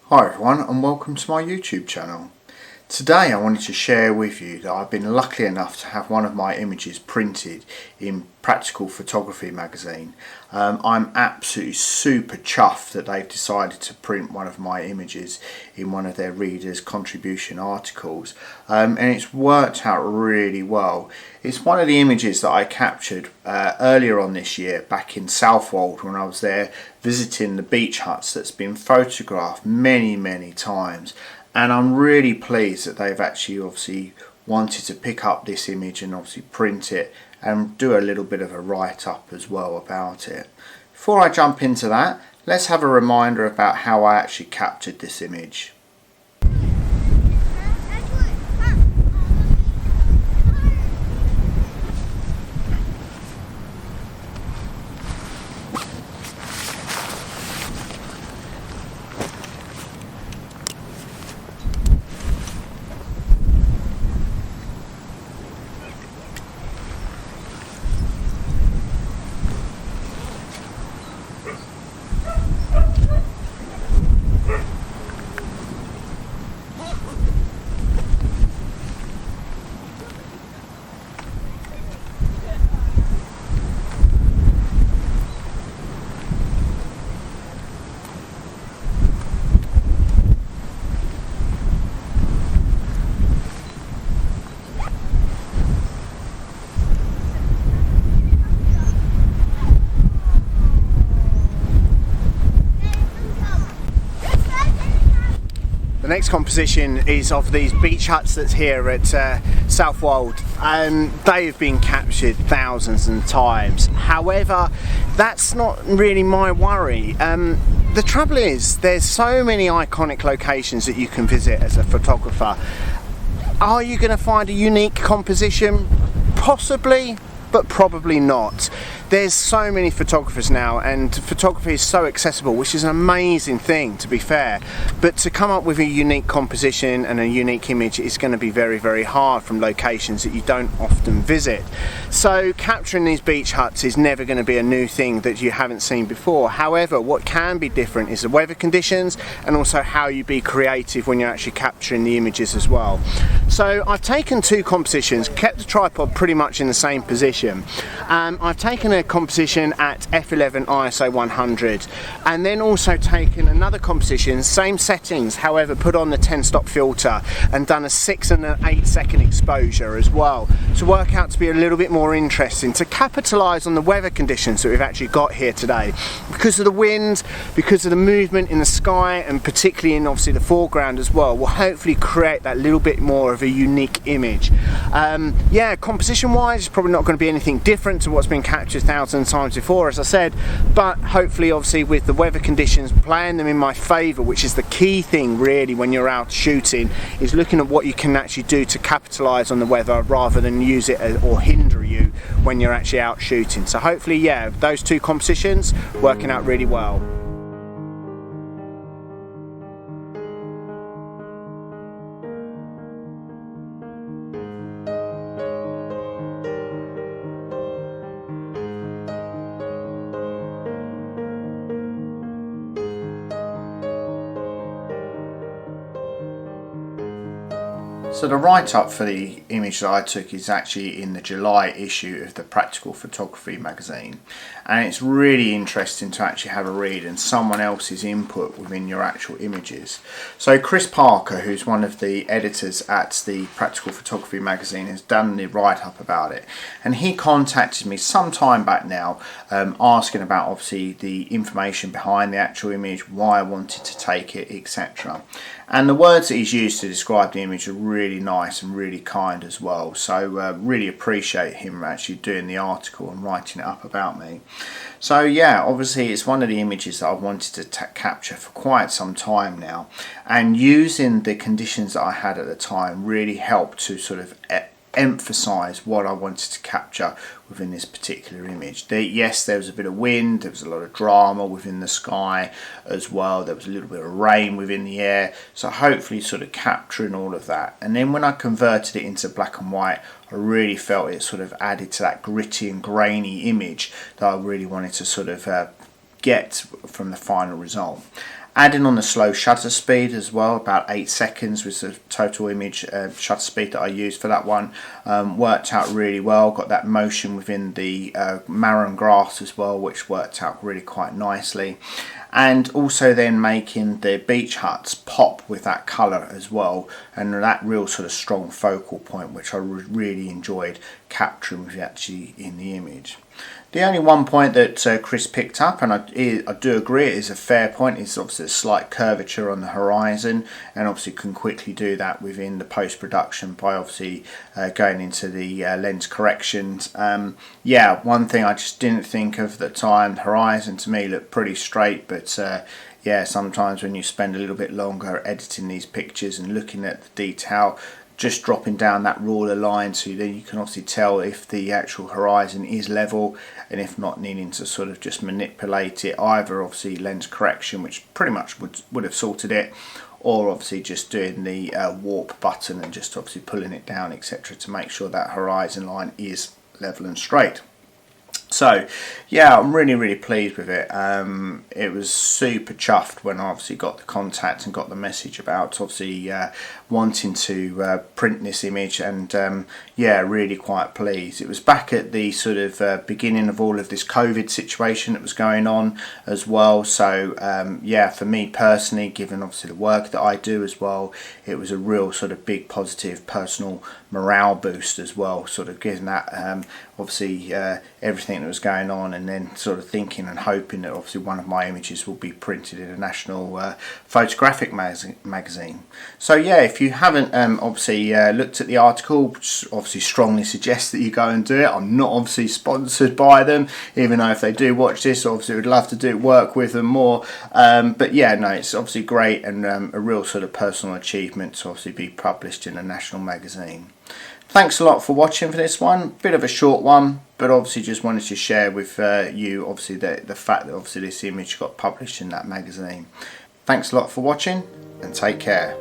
Hi everyone and welcome to my YouTube channel. Today I wanted to share with you that I've been lucky enough to have one of my images printed in Practical Photography magazine. I'm absolutely super chuffed that they've decided to print one of my images in one of their readers' contribution articles, and it's worked out really well. It's one of the images that I captured earlier on this year back in Southwold when I was there visiting the beach huts that's been photographed many times. And I'm really pleased that they've actually obviously wanted to pick up this image and obviously print it and do a little bit of a write-up as well about it. Before I jump into that, let's have a reminder about how I actually captured this image. The next composition is of these beach huts that's here at Southwold, and they've been captured thousands of times. However, that's not really my worry. The trouble is there's so many iconic locations that you can visit as a photographer. Are you going to find a unique composition? Possibly, but probably not. There's so many photographers now, and photography is so accessible, which is an amazing thing, to be fair, but to come up with a unique composition and a unique image is going to be very hard from locations that you don't often visit. So capturing these beach huts is never going to be a new thing that you haven't seen before. However, what can be different is the weather conditions and also how you be creative when you're actually capturing the images as well. So I've taken two compositions, kept the tripod pretty much in the same position. I've taken a composition at f11 ISO 100 and then also taken another composition, same settings, however put on the 10-stop filter and done a 6 and an 8 second exposure as well to work out to be a little bit more interesting, to capitalise on the weather conditions that we've actually got here today. Because of the wind, because of the movement in the sky, and particularly in obviously the foreground as well, will hopefully create that little bit more of a unique image. Yeah, composition wise it's probably not going to be anything different to what's been captured thousands of times before, as I said, but hopefully obviously with the weather conditions playing them in my favour, which is the key thing really when you're out shooting, is looking at what you can actually do to capitalise on the weather rather than use it or hinder you when you're actually out shooting. So hopefully, yeah, those two compositions working out really well. So the write-up for the image that I took is actually in the July issue of the Practical Photography magazine, and it's really interesting to actually have a read and someone else's input within your actual images. So Chris Parker, who's one of the editors at the Practical Photography magazine, has done the write-up about it, and he contacted me some time back now asking about obviously the information behind the actual image, why I wanted to take it, etc. And the words that he's used to describe the image are really nice and really kind as well. So really appreciate him actually doing the article and writing it up about me. So yeah, obviously it's one of the images that I've wanted to capture for quite some time now. And using the conditions that I had at the time really helped to sort of emphasize what I wanted to capture within this particular image. Yes, there was a bit of wind, there was a lot of drama within the sky as well, there was a little bit of rain within the air, so hopefully sort of capturing all of that. And then when I converted it into black and white, I really felt it sort of added to that gritty and grainy image that I really wanted to sort of get from the final result. Adding on the slow shutter speed as well, about 8 seconds was the total image shutter speed that I used for that one. Worked out really well. Got that motion within the marron grass as well, which worked out really quite nicely. And also then making the beach huts pop with that colour as well, and that real sort of strong focal point, which I really enjoyed capturing with actually in the image. The only one point that Chris picked up, and I do agree it is a fair point, is obviously a slight curvature on the horizon, and obviously can quickly do that within the post-production by obviously going into the lens corrections. Yeah, one thing I just didn't think of at the time, the horizon to me looked pretty straight, but yeah, sometimes when you spend a little bit longer editing these pictures and looking at the detail, just dropping down that ruler line so then you can obviously tell if the actual horizon is level, and if not, needing to sort of just manipulate it, either obviously lens correction, which pretty much would have sorted it, or obviously just doing the warp button and just obviously pulling it down, etc., to make sure that horizon line is level and straight. So yeah, I'm really pleased with it. It was super chuffed when I obviously got the contact and got the message about obviously wanting to print this image, and yeah, really quite pleased. It was back at the sort of beginning of all of this COVID situation that was going on as well, so yeah, for me personally, given obviously the work that I do as well, it was a real sort of big positive personal morale boost as well, sort of getting that obviously everything that was going on, and then sort of thinking and hoping that obviously one of my images will be printed in a national photographic magazine. So yeah, if you haven't obviously looked at the article, which obviously strongly suggest that you go and do it. I'm not obviously sponsored by them, even though if they do watch this, obviously would love to work with them more, but yeah, no, it's obviously great, and a real sort of personal achievement to obviously be published in a national magazine. Thanks a lot for watching for this one. Bit of a short one, but obviously just wanted to share with you obviously the fact that obviously this image got published in that magazine. Thanks a lot for watching, and take care.